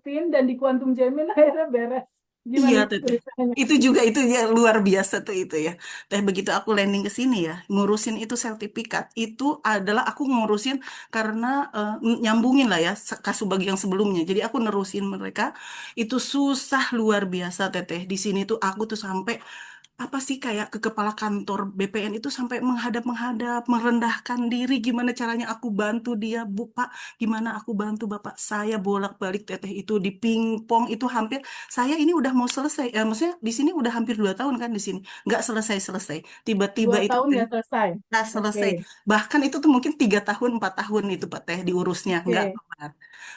spin dan di quantum jamin akhirnya beres. Iya, Gimana Teteh. ceritanya? Itu juga itu ya luar biasa tuh itu ya. Teh begitu aku landing ke sini ya, ngurusin itu sertifikat. Itu adalah aku ngurusin karena nyambungin lah ya kasus bagi yang sebelumnya. Jadi aku nerusin mereka. Itu susah luar biasa, Teteh. Di sini tuh aku tuh sampai apa sih kayak ke kepala kantor BPN itu sampai menghadap-menghadap, merendahkan diri. Gimana caranya aku bantu dia, Bu Pak? Gimana aku bantu Bapak saya bolak-balik Teteh itu di pingpong itu hampir saya ini udah mau selesai. Maksudnya di sini udah hampir 2 tahun kan di sini, nggak selesai-selesai. Tiba-tiba Dua itu tahun Teh nggak selesai. nggak Oke, selesai. Bahkan itu tuh mungkin 3 tahun, 4 tahun itu Pak Teh diurusnya nggak oke. kelar.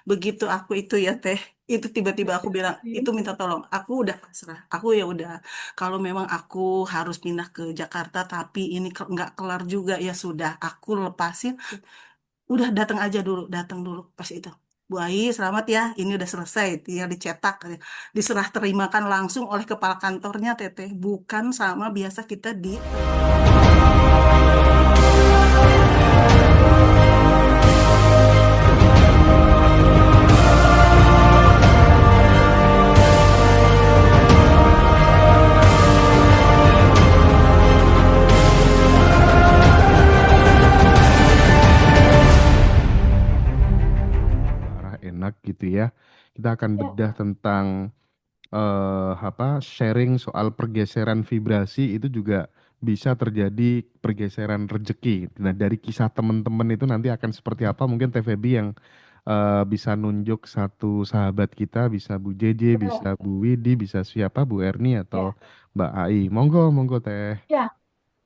Begitu aku itu ya Teh, itu tiba-tiba aku bilang Berarti itu minta tolong. Aku udah pasrah. Aku ya udah. Kalau memang aku harus pindah ke Jakarta, tapi ini nggak kelar juga ya sudah. Aku lepasin. Udah datang dulu pas itu. Bu Ai, selamat ya. Ini udah selesai, tinggal dicetak, diserah terimakan langsung oleh kepala kantornya Teteh, bukan sama biasa kita di. Arah enak gitu ya. Kita akan ya, bedah tentang sharing soal pergeseran vibrasi itu juga bisa terjadi pergeseran rezeki. Nah, dari kisah teman-teman itu nanti akan seperti apa? Mungkin TVB yang bisa nunjuk satu sahabat kita, bisa Bu JJ, bisa ya, Bu Widi, bisa siapa, Bu Erni atau ya, Mbak Ai. Monggo, monggo Teh. ya.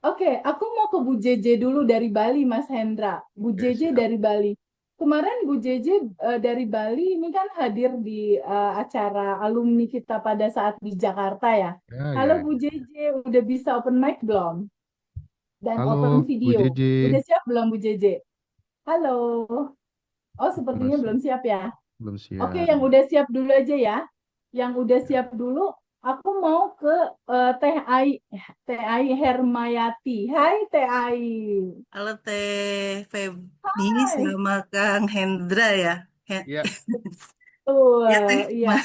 Oke, aku mau ke Bu Jeje dulu dari Bali, Mas Hendra. Bu Oke, Jeje siap. dari Bali. Kemarin Bu Jeje dari Bali ini kan hadir di acara alumni kita pada saat di Jakarta ya. Ya, Halo ya. Bu Jeje, udah bisa open mic belum? Dan open Halo, Bu video. JJ. Udah siap belum Bu Jeje? Halo. Oh, sepertinya Masih belum siap ya. belum Oke, siap. yang udah siap dulu aja ya. Yang udah Ya. siap dulu, aku mau ke Teh Ai Hermayati. Hai Teh Ai. Halo Teh Feby Hai. sama Kang Hendra ya. Iya. Ya Teh. Betul, iya.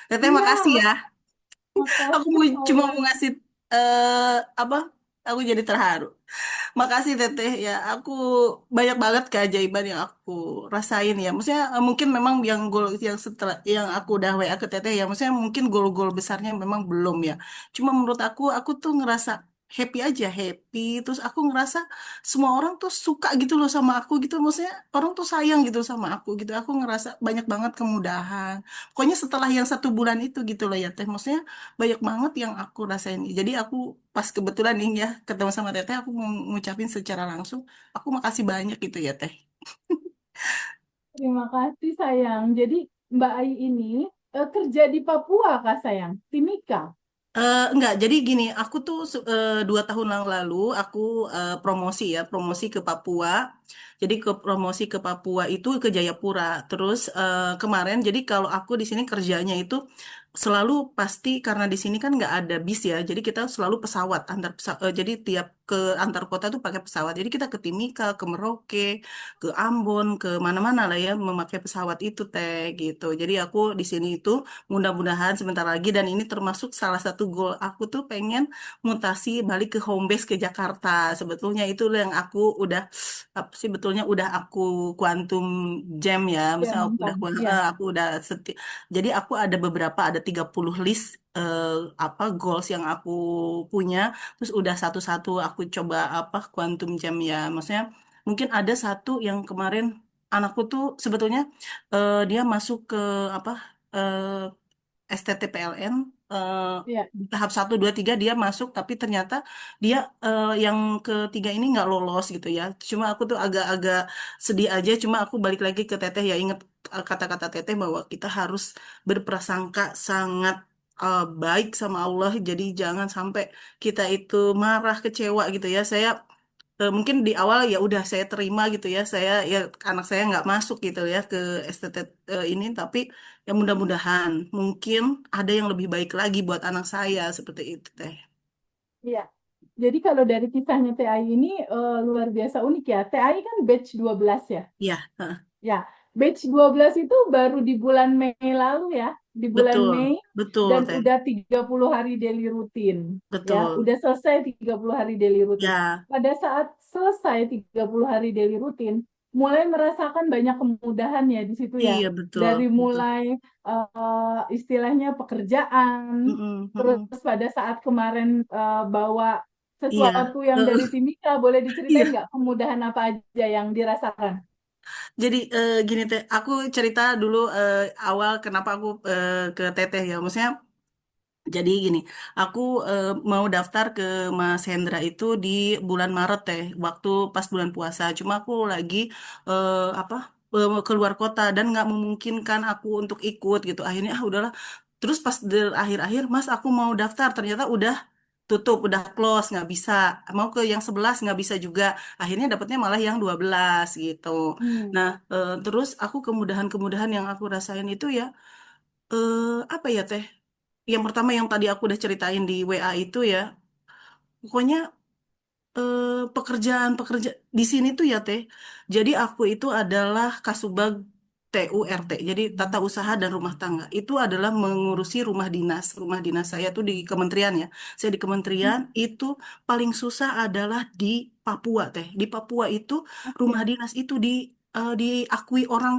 Teteh Iya, makasih ya. Aku makasih cuma saya. mau ngasih apa? Aku jadi terharu. Makasih Teteh ya. Aku banyak banget keajaiban yang aku rasain ya. Maksudnya mungkin memang yang goal yang setelah yang aku udah WA ke Teteh ya. Maksudnya mungkin goal-goal besarnya memang belum ya. Cuma menurut aku tuh ngerasa happy aja, happy. Terus aku ngerasa semua orang tuh suka gitu loh sama aku gitu. Maksudnya orang tuh sayang gitu sama aku gitu. Aku ngerasa banyak banget kemudahan. Pokoknya setelah yang 1 bulan itu gitu loh ya Teh. Maksudnya banyak banget yang aku rasain. Jadi aku pas kebetulan nih ya ketemu sama Teteh, aku mau ngucapin secara langsung, aku makasih banyak gitu ya Teh. Terima kasih sayang. Jadi Mbak Ai ini kerja di Papua Kak sayang. Timika. Enggak, jadi gini, aku tuh 2 tahun yang lalu aku promosi ya, promosi ke Papua. Jadi ke promosi ke Papua itu ke Jayapura. Terus kemarin, jadi kalau aku di sini kerjanya itu selalu pasti karena di sini kan nggak ada bis ya, jadi kita selalu pesawat jadi tiap ke antar kota tuh pakai pesawat. Jadi kita ke Timika, ke Merauke, ke Ambon, ke mana-mana lah ya memakai pesawat itu teh gitu. Jadi aku di sini itu mudah-mudahan sebentar lagi dan ini termasuk salah satu goal aku tuh pengen mutasi balik ke home base ke Jakarta. Sebetulnya itu yang aku udah apa sih betulnya udah aku quantum jam ya. Ya, Misalnya Bang. Ya. aku udah jadi aku ada beberapa ada 30 list apa goals yang aku punya terus udah satu-satu aku coba apa quantum jam ya. Maksudnya mungkin ada satu yang kemarin anakku tuh sebetulnya dia masuk ke apa STTPLN Ya. di tahap 1, 2, 3 dia masuk tapi ternyata dia yang ketiga ini nggak lolos gitu ya. Cuma aku tuh agak-agak sedih aja. Cuma aku balik lagi ke Teteh ya ingat kata-kata Teteh bahwa kita harus berprasangka sangat baik sama Allah. Jadi jangan sampai kita itu marah, kecewa gitu ya. Saya mungkin di awal ya udah saya terima gitu ya saya ya anak saya nggak masuk gitu ya ke STT ini tapi ya mudah-mudahan mungkin ada yang lebih baik lagi buat anak saya seperti itu teh. Iya. Jadi kalau dari kisahnya TAI ini luar biasa unik ya. TAI kan batch 12 ya. Ya, heeh. Ya. batch 12 itu baru di bulan Mei lalu ya, di bulan Betul, Mei betul, dan Teh. udah 30 hari daily rutin ya, Betul. udah selesai 30 hari daily rutin. Ya, Pada saat selesai 30 hari daily rutin, mulai merasakan banyak kemudahan ya di situ ya. iya betul, Dari betul. mulai istilahnya pekerjaan, Mm-mm, terus mm-mm. pada saat kemarin bawa Iya, sesuatu yang dari Timika, boleh diceritain iya. nggak kemudahan apa aja yang dirasakan? Jadi gini Teh, aku cerita dulu awal kenapa aku ke Teteh ya. Maksudnya jadi gini, aku mau daftar ke Mas Hendra itu di bulan Maret Teh, waktu pas bulan puasa. Cuma aku lagi apa keluar kota dan nggak memungkinkan aku untuk ikut gitu. Akhirnya udahlah. Terus pas di akhir-akhir, Mas aku mau daftar, ternyata udah tutup, udah close, nggak bisa. Mau ke yang 11 nggak bisa juga. Akhirnya dapatnya malah yang 12 gitu. Hmm. Nah, terus aku kemudahan-kemudahan yang aku rasain itu ya, apa ya Teh? Yang pertama yang tadi aku udah ceritain di WA itu ya, pokoknya pekerjaan-pekerja di sini tuh ya Teh. Jadi aku itu adalah Kasubag TURT. Jadi Tata Usaha dan Rumah Tangga. Itu adalah mengurusi rumah dinas. Rumah dinas saya tuh di kementerian ya. Saya di kementerian itu paling susah adalah di Papua Teh. Di Papua itu rumah Oke. dinas itu diakui orang.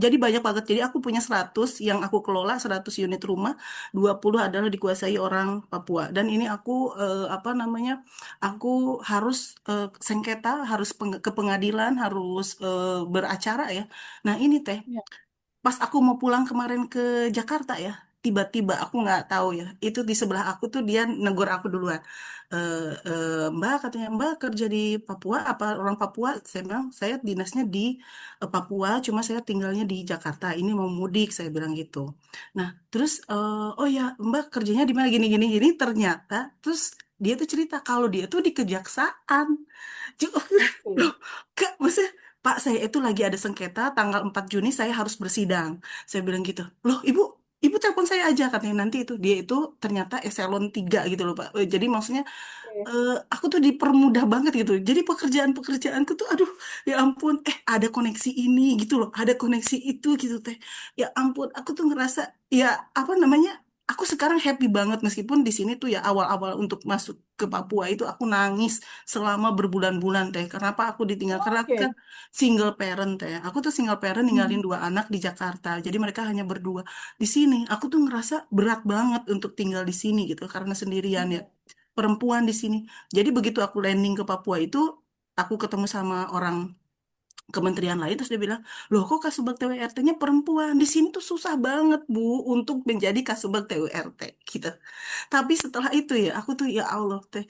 Jadi banyak banget. Jadi aku punya 100 yang aku kelola, 100 unit rumah, 20 adalah dikuasai orang Papua. Dan ini aku apa namanya? Aku harus sengketa, harus ke pengadilan, harus beracara ya. Nah ini Teh, Ya. pas aku mau pulang kemarin ke Jakarta ya, tiba-tiba aku nggak tahu ya, itu di sebelah aku tuh dia negor aku duluan. Mbak katanya Mbak kerja di Papua apa orang Papua? Saya bilang saya dinasnya di Papua, cuma saya tinggalnya di Jakarta. Ini mau mudik, saya bilang gitu. Nah terus oh ya Mbak kerjanya di mana gini gini gini. Ternyata terus dia tuh cerita kalau dia tuh di kejaksaan. Cuk, Oke. loh, Kak, maksudnya, Pak, saya itu lagi ada sengketa, tanggal 4 Juni saya harus bersidang. Saya bilang gitu, loh, Ibu telepon saya aja, katanya nanti itu. Dia itu ternyata eselon 3 gitu loh, Pak. Jadi maksudnya, Oke. aku tuh dipermudah banget gitu. Jadi pekerjaan-pekerjaanku tuh, aduh, ya ampun, ada koneksi ini gitu loh, ada koneksi itu gitu, Teh. Ya ampun, aku tuh ngerasa, ya apa namanya, aku sekarang happy banget meskipun di sini tuh ya awal-awal untuk masuk ke Papua itu aku nangis selama berbulan-bulan teh. Kenapa aku ditinggal? Karena aku kan Oke. single parent teh. Aku tuh single parent ninggalin Hmm. 2 anak di Jakarta. Jadi mereka hanya berdua. Di sini aku tuh ngerasa berat banget untuk tinggal di sini gitu karena sendirian ya. Iya. Perempuan di sini. Jadi begitu aku landing ke Papua itu aku ketemu sama orang kementerian lain terus dia bilang, loh kok Kasubag TWRT-nya perempuan? Di sini tuh susah banget Bu untuk menjadi Kasubag TWRT gitu. Tapi setelah itu ya aku tuh ya Allah teh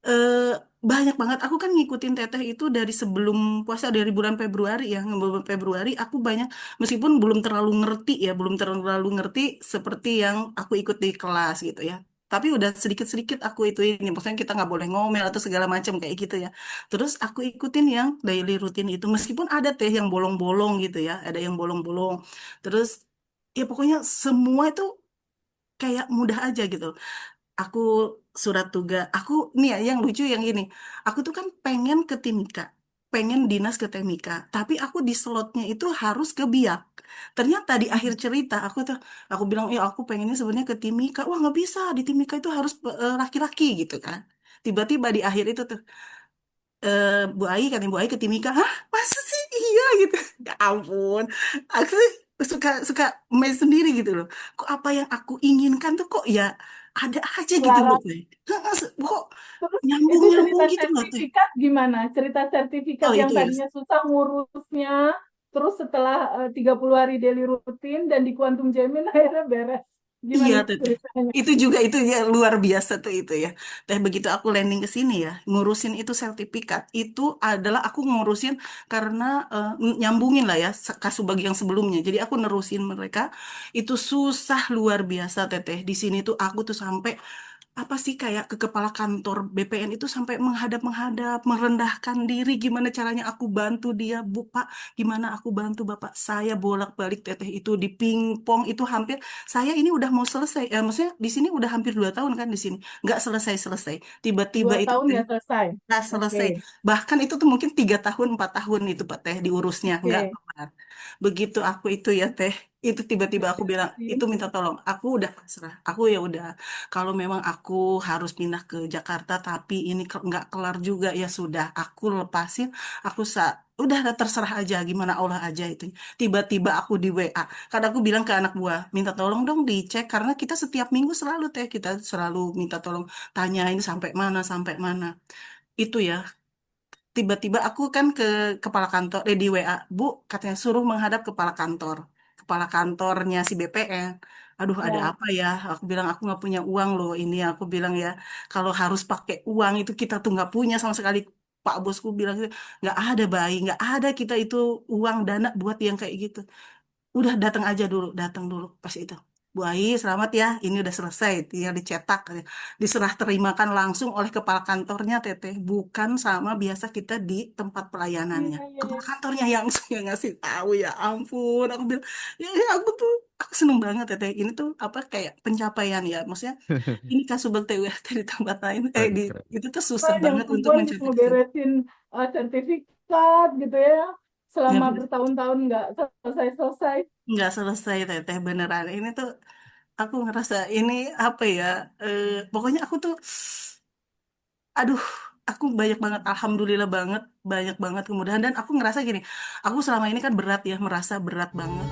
eh, banyak banget. Aku kan ngikutin Teteh itu dari sebelum puasa dari bulan Februari ya. Bulan Februari aku banyak meskipun belum terlalu ngerti ya, belum terlalu ngerti seperti yang aku ikut di kelas gitu ya. Tapi udah sedikit-sedikit aku itu ini, maksudnya kita nggak boleh ngomel atau segala macam kayak gitu ya. Terus aku ikutin yang daily rutin itu, meskipun ada teh yang bolong-bolong gitu ya, ada yang bolong-bolong. Terus ya pokoknya semua itu kayak mudah aja gitu aku surat tugas aku nih ya yang lucu yang ini aku tuh kan pengen ke Timika pengen dinas ke Timika tapi aku di slotnya itu harus ke Biak ternyata di akhir cerita aku bilang ya aku pengennya sebenarnya ke Timika wah nggak bisa di Timika itu harus laki-laki gitu kan tiba-tiba di akhir itu tuh Bu Ai katanya Bu Ai ke Timika hah masa sih iya gitu ya ampun aku tuh suka suka main sendiri gitu loh kok apa yang aku inginkan tuh kok ya ada aja gitu loh Selaras. teh kok Terus nyambung itu nyambung cerita gitu loh teh sertifikat gimana? Cerita sertifikat oh yang itu ya tadinya susah ngurusnya, terus setelah 30 hari daily rutin dan di Quantum Gemini akhirnya beres. iya Gimana tuh teh ceritanya? itu juga itu ya luar biasa tuh itu ya teh begitu aku landing ke sini ya ngurusin itu sertifikat itu adalah aku ngurusin karena nyambungin lah ya kasubag yang sebelumnya jadi aku nerusin mereka itu susah luar biasa teteh di sini tuh aku tuh sampai apa sih kayak ke kepala kantor BPN itu sampai menghadap-menghadap, merendahkan diri. Gimana caranya aku bantu dia, Bu Pak? Gimana aku bantu Bapak? Saya bolak-balik teteh itu di pingpong itu hampir. Saya ini udah mau selesai. Maksudnya di sini udah hampir 2 tahun kan di sini, nggak selesai-selesai. Tiba-tiba Dua itu tahun teh nggak selesai. nggak Oke, selesai. Bahkan itu tuh mungkin 3 tahun, 4 tahun itu Pak Teh diurusnya nggak oke. kelar. Begitu aku itu ya Teh, itu tiba-tiba aku Kasihan bilang sih. itu minta tolong. Aku udah pasrah. Aku ya udah. Kalau memang aku harus pindah ke Jakarta, tapi ini nggak kelar juga ya sudah. Aku lepasin. Udah terserah aja gimana Allah aja itu. Tiba-tiba aku di WA. Kadang aku bilang ke anak buah, minta tolong dong dicek karena kita setiap minggu selalu Teh kita selalu minta tolong tanyain sampai mana itu ya. Tiba-tiba aku kan ke kepala kantor, di WA, Bu, katanya suruh menghadap kepala kantornya si BPN. Aduh, ada Ya, apa ya? Aku bilang aku nggak punya uang loh. Ini aku bilang ya, kalau harus pakai uang itu kita tuh nggak punya sama sekali. Pak bosku bilang nggak ada bayi, nggak ada kita itu uang dana buat yang kayak gitu. Udah datang aja dulu, datang dulu pas itu. Bu Ai, selamat ya. Ini udah selesai, tinggal dicetak. Diserah terimakan langsung oleh kepala kantornya, Teteh. Bukan sama biasa kita di tempat pelayanannya. iya, iya, Kepala iya. kantornya yang yang ngasih tahu ya ampun. Aku bilang, aku seneng banget, Teteh. Ini tuh apa kayak pencapaian ya. Maksudnya ini Kasubag TWT di tempat lain, Keren, keren. itu tuh susah Keren yang banget untuk perempuan bisa mencapai ke sini. ngeberesin sertifikat gitu ya. Ya, Selama bertahun-tahun nggak selesai-selesai. nggak selesai, Teteh, beneran. Ini tuh aku ngerasa ini apa ya, pokoknya aku tuh aduh, aku banyak banget alhamdulillah banget, banyak banget kemudahan. Dan aku ngerasa gini, aku selama ini kan berat ya, merasa berat banget.